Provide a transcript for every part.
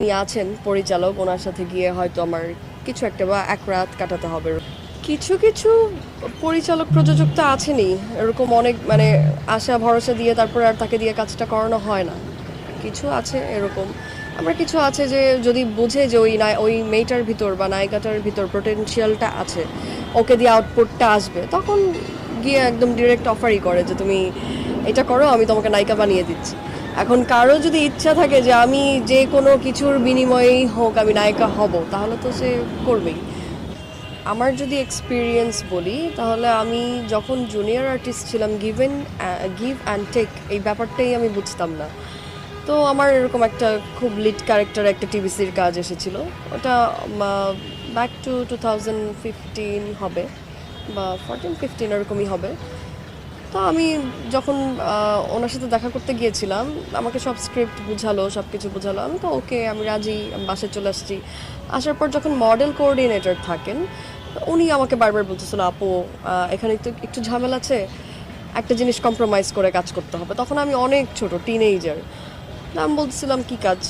উনি আছেন পরিচালক, ওনার সাথে গিয়ে হয়তো আমার কিছু একটা বা এক রাত কাটাতে হবে। কিছু কিছু পরিচালক প্রযোজক তো আছেনই, এরকম অনেক মানে আশা ভরসা দিয়ে তারপর আর তাকে দিয়ে কাজটা করানো হয় না। কিছু আছে এরকম, আবার কিছু আছে যে যদি বুঝে যে ওই মেয়েটার ভিতর বা নায়িকাটার ভিতর পোটেনশিয়ালটা আছে, ওকে দিয়ে আউটপুটটা আসবে, তখন গিয়ে একদম ডিরেক্ট অফারই করে যে তুমি এটা করো, আমি তোমাকে নায়িকা বানিয়ে দিচ্ছি। এখন কারো যদি ইচ্ছা থাকে যে আমি যে কোনো কিছুর বিনিময়েই হোক আমি নায়িকা হব, তাহলে তো সে করবেই। আমার যদি এক্সপিরিয়েন্স বলি, তাহলে আমি যখন জুনিয়র আর্টিস্ট ছিলাম, গিভ অ্যান্ড টেক এই ব্যাপারটাই আমি বুঝতাম না। তো আমার এরকম একটা খুব লিড ক্যারেক্টার একটা টিভিসির কাজ এসেছিল। ওটা ব্যাক টু 2015 হবে বা 14-15 এরকমই হবে। তো আমি যখন ওনার সাথে দেখা করতে গিয়েছিলাম, আমাকে সব স্ক্রিপ্ট বুঝালো, সব কিছু বুঝালো, আমি তো ওকে, আমি রাজি, আমি বাসায় চলে আসছি। আসার পর যখন মডেল কোঅর্ডিনেটর থাকেন, উনি আমাকে বারবার বলতেছিল, আপু এখানে তো একটু ঝামেলা আছে, একটা জিনিস কম্প্রোমাইজ করে কাজ করতে হবে। তখন আমি অনেক ছোট টিনেজার, আমি বলতেছিলাম কি কাজ?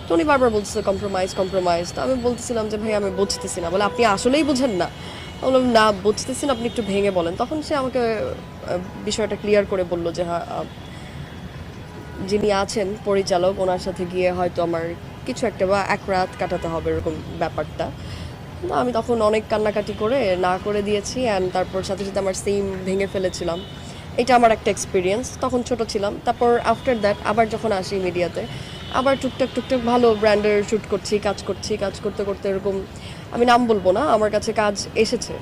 তো উনি বারবার বলতেছে কম্প্রোমাইজ কম্প্রোমাইজ। তো আমি বলতেছিলাম যে ভাই আমি বুঝতেছি না। বলে আপনি আসলেই বুঝেন না? আমি বললাম না বুঝতেছি না, আপনি একটু ভেঙে বলেন। তখন সে আমাকে বিষয়টা ক্লিয়ার করে বলল যে হ্যাঁ, যিনি আছেন পরিচালক, ওনার সাথে গিয়ে হয়তো আমার কিছু একটা বা এক রাত কাটাতে হবে, এরকম ব্যাপারটা। না আমি তখন অনেক কান্নাকাটি করে না করে দিয়েছি, অ্যান্ড তারপর সাথে সাথে আমার সিম ভেঙে ফেলেছিলাম। এটা আমার একটা এক্সপিরিয়েন্স, তখন ছোট ছিলাম। তারপর আফটার দ্যাট আবার যখন আসি মিডিয়াতে, আবার টুকটাক টুকটাক ভালো ব্র্যান্ডের শ্যুট করছি, কাজ করছি, কাজ করতে করতে এরকম, আমি নাম বলবো না, আমার কাছে কাজ এসেছে,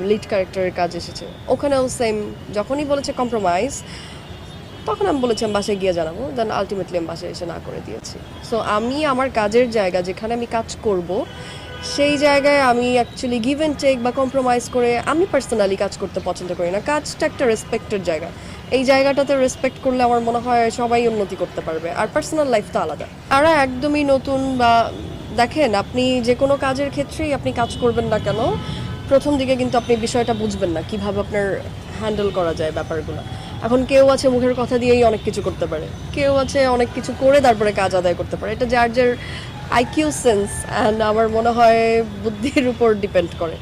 লিড ক্যারেক্টারের কাজ এসেছে। ওখানেও সেম, যখনই বলেছে কম্প্রোমাইজ, তখন আমি বলেছিলাম বাসায় গিয়ে জানাবো, দেন আলটিমেটলি আমি বাসায় এসে না করে দিয়েছি। সো আমি আমার কাজের জায়গা যেখানে আমি কাজ করব, সেই জায়গায় আমি অ্যাকচুয়ালি গিভ অ্যান্ড টেক বা কম্প্রোমাইজ করে আমি পার্সোনালি কাজ করতে পছন্দ করি না। কাজটা একটা রেসপেক্টের জায়গা, এই জায়গাটাতে রেসপেক্ট করলে আমার মনে হয় সবাই উন্নতি করতে পারবে। আর পার্সোনাল লাইফ তো আলাদা, আর একদমই নতুন বা দেখেন, আপনি যে কোনো কাজের ক্ষেত্রেই আপনি কাজ করবেন না কেন, প্রথম দিকে কিন্তু আপনি বিষয়টা বুঝবেন না কীভাবে আপনার হ্যান্ডেল করা যায় ব্যাপারগুলো। এখন কেউ আছে মুখের কথা দিয়েই অনেক কিছু করতে পারে, কেউ আছে অনেক কিছু করে তারপরে কাজ আদায় করতে পারে। এটা যার যার আইকিউ সেন্স অ্যান্ড আমার মনে হয় বুদ্ধির উপর ডিপেন্ড করে।